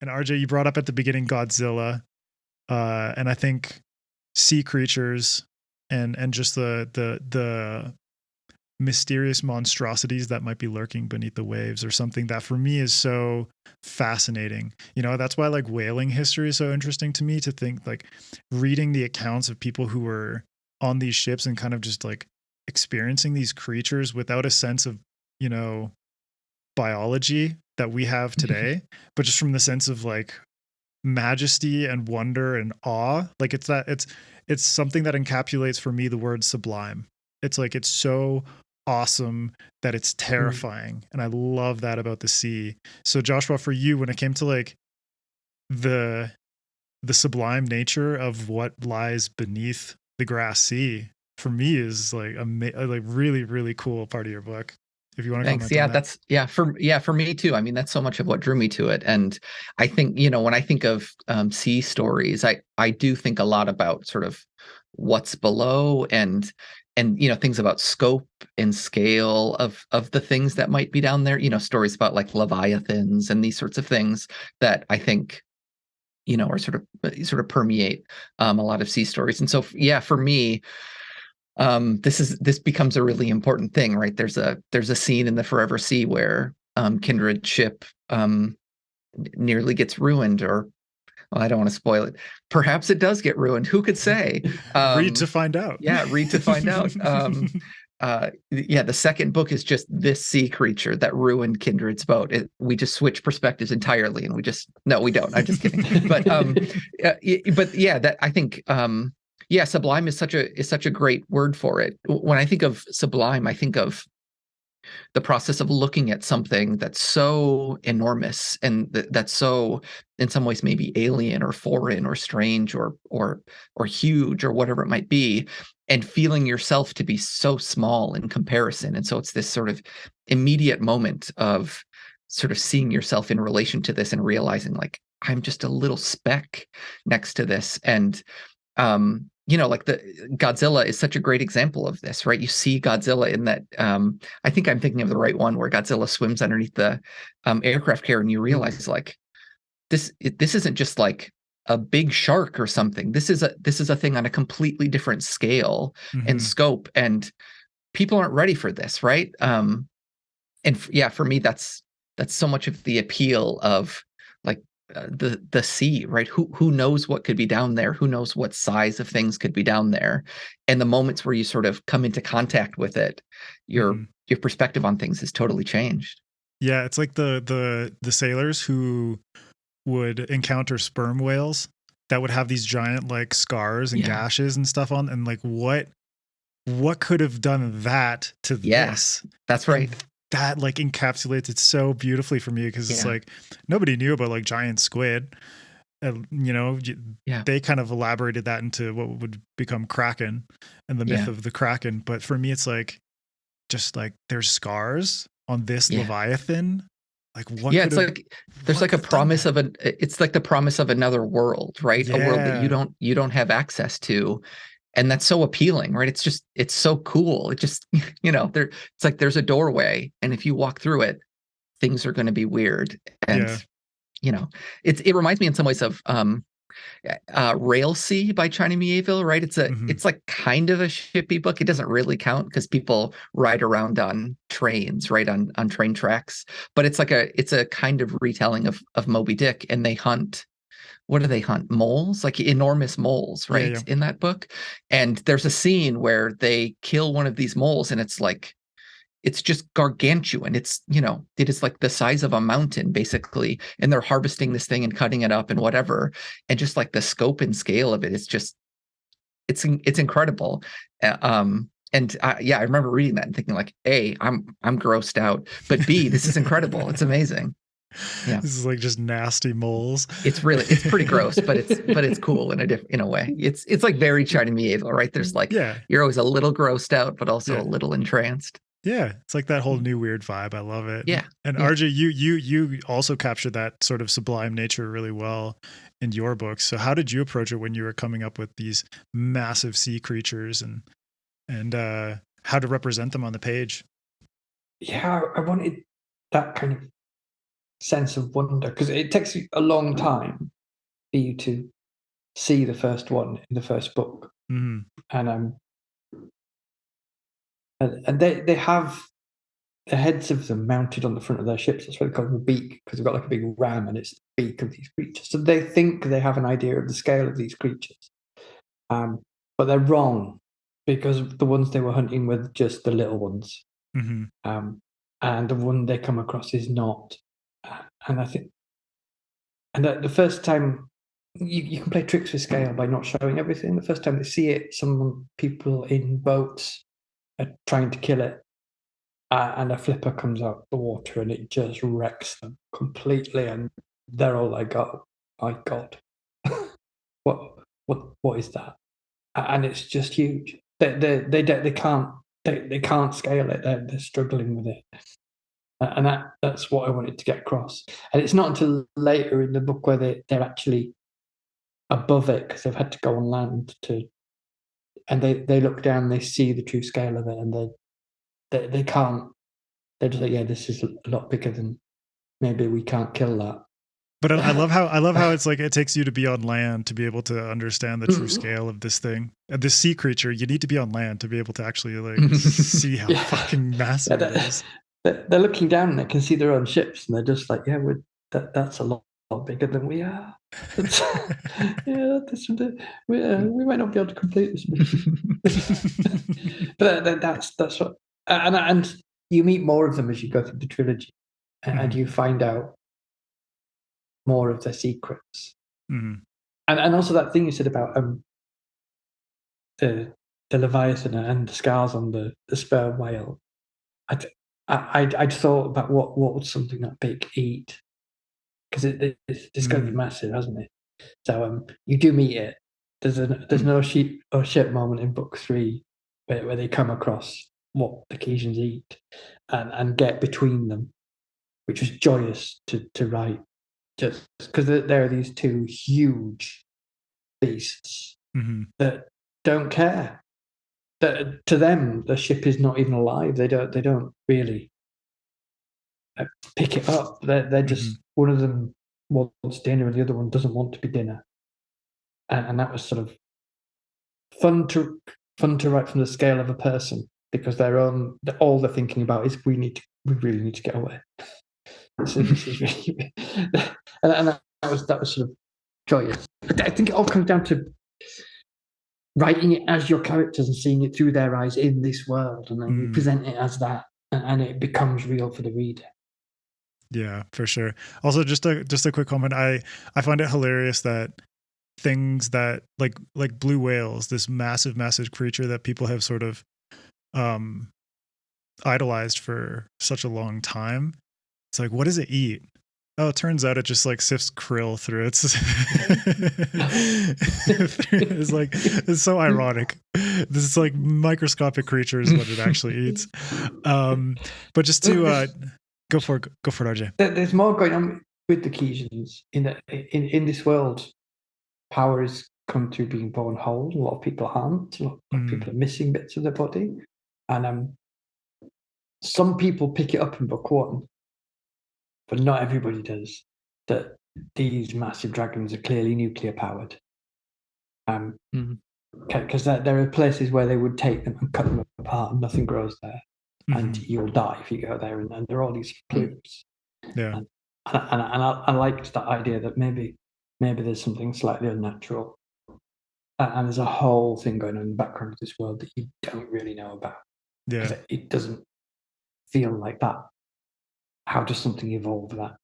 And RJ, you brought up at the beginning Godzilla, and I think sea creatures and just the mysterious monstrosities that might be lurking beneath the waves or something that for me is so fascinating. You know, that's why like whaling history is so interesting to me, to think like reading the accounts of people who were on these ships and kind of just like experiencing these creatures without a sense of, you know, biology that we have today, but just from the sense of like majesty and wonder and awe. Like it's something that encapsulates for me the word sublime. It's like it's so awesome that it's terrifying. And I love that about the sea. So Joshua, for you, when it came to like the sublime nature of what lies beneath the grass sea, for me is like a like really, really cool part of your book. If you want to Thanks. comment on Yeah, that. that's for me too. I mean, that's so much of what drew me to it. And I think, you know, when I think of sea stories, I do think a lot about sort of what's below and you know, things about scope and scale of the things that might be down there. You know, stories about like Leviathans and these sorts of things that I think, you know, are sort of permeate a lot of sea stories. And so yeah, for me, this becomes a really important thing, right? There's a scene in the Forever Sea where Kindred's ship nearly gets ruined, or well, I don't want to spoil it. Perhaps it does get ruined. Who could say? Read to find out. Yeah, read to find out. Yeah, the second book is just this sea creature that ruined Kindred's boat. We just switch perspectives entirely, and no, we don't. I'm just kidding. But yeah, that I think yeah, sublime is such a great word for it. When I think of sublime, I think of the process of looking at something that's so enormous and that's so in some ways maybe alien or foreign or strange or huge or whatever it might be, and feeling yourself to be so small in comparison. And so it's this sort of immediate moment of sort of seeing yourself in relation to this and realizing like I'm just a little speck next to this. And you know, like the Godzilla is such a great example of this, right? You see Godzilla in that. I think I'm thinking of the right one, where Godzilla swims underneath the aircraft carrier, and you realize like this isn't just like a big shark or something. This is a thing on a completely different scale and Mm-hmm. scope, and people aren't ready for this, right? Yeah, for me, that's so much of the appeal of like the sea, right? Who knows what could be down there? Who knows what size of things could be down there? And the moments where you sort of come into contact with it, your Mm-hmm. your perspective on things is totally changed. Yeah, it's like the sailors who would encounter sperm whales that would have these giant like scars and Yeah. gashes and stuff on, and like what could have done that to Yeah, this? that's And right. that like encapsulates it so beautifully for me, because it's Yeah. like nobody knew about like giant squid. And you know, Yeah. they kind of elaborated that into what would become Kraken and the myth Yeah. of the Kraken. But for me, it's like just like there's scars on this Yeah. Leviathan. Like Yeah, it's like there's what like could a have done promise that? of it's like the promise of another world, right? A world that you Yeah. don't have access to. And that's so appealing, right? It's so cool. It just, you know, it's like there's a doorway, and if you walk through it, things are going to be weird. And Yeah. you know, it reminds me in some ways of Rail Sea by China Mieville, right? Mm-hmm. It's like kind of a shippy book. It doesn't really count because people ride around on trains, right? On train tracks. But it's a kind of retelling of Moby Dick, and they hunt, what do they hunt? Moles, like enormous moles, Yeah. right? Yeah. In that book. And there's a scene where they kill one of these moles, and it's like it's just gargantuan. It's, you know, it is like the size of a mountain basically, and they're harvesting this thing and cutting it up and whatever, and just like the scope and scale of it is just it's incredible. And yeah, I remember reading that and thinking like, A, I'm grossed out, but B, this is incredible. It's amazing. Yeah, This is like just nasty moles. it's pretty gross, but it's cool in a way. It's like very China Mieville, right? There's like Yeah. you're always a little grossed out, but also a Yeah. little entranced. Yeah, it's like that whole new weird vibe. I love it. Yeah, And yeah. RJ, you also captured that sort of sublime nature really well in your books. So how did you approach it when you were coming up with these massive sea creatures and how to represent them on the page? Yeah, I wanted that kind of sense of wonder, because it takes you a long time for you to see the first one in the first book. Mm-hmm. And they have the heads of them mounted on the front of their ships. That's what they call the beak, because they've got like a big ram and it's the beak of these creatures. So they think they have an idea of the scale of these creatures. But they're wrong, because the ones they were hunting were just the little ones. Mm-hmm. And the one they come across is not. And I think, and the first time you can play tricks with scale by not showing everything. The first time they see it, people in boats are trying to kill it. And a flipper comes out the water and it just wrecks them completely, and they're all like, "Oh my god, what is that?" And it's just huge. They can't scale it. They're struggling with it, and that's what I wanted to get across. And it's not until later in the book where they're actually above it, because they've had to go on land and they look down, they see the true scale of it, and they can't. They're just like, yeah, this is a lot bigger than, maybe we can't kill that. But I love how it's like it takes you to be on land to be able to understand the true scale of this thing. This sea creature, you need to be on land to be able to actually like see how fucking massive it is. They're looking down and they can see their own ships, and they're just like, yeah, that's a lot bigger than we are. Yeah, we might not be able to complete this mission. But that's what, and you meet more of them as you go through the trilogy, and you find out more of their secrets. Mm-hmm. And also that thing you said about the Leviathan and the scars on the sperm whale. I thought about what would something that big eat, because it's going to be massive, hasn't it? So you do meet it. There's no sheep or ship moment in book 3 where they come across what the Kesians eat and get between them, which was joyous to write, just because there are these two huge beasts that don't care. That to them the ship is not even alive. They don't really pick it up. They're just one of them wants dinner and the other one doesn't want to be dinner. And that was sort of fun to write from the scale of a person, because all they're thinking about is we really need to get away. This is really, and that was sort of joyous. I think it all comes down to writing it as your characters and seeing it through their eyes in this world, and then you present it as that, and it becomes real for the reader. Yeah, for sure. Also, just a quick comment. I find it hilarious that things that like blue whales, this massive creature that people have sort of idolized for such a long time. It's like, what does it eat? Oh, it turns out it just like sifts krill through its. It's like, it's so ironic. This is like microscopic creature is what it actually eats. But just to go for it, RJ. There's more going on with the Kesians in this world. Power has come through being born whole. A lot of people aren't. A lot of people are missing bits of their body, and some people pick it up in book 1. But not everybody does. That these massive dragons are clearly nuclear powered. Because there are places where they would take them and cut them apart, and nothing grows there, and you'll die if you go there. And there are all these plumes. Yeah. And I liked that idea that maybe there's something slightly unnatural, and there's a whole thing going on in the background of this world that you don't really know about. Yeah. It doesn't feel like that. How does something evolve that?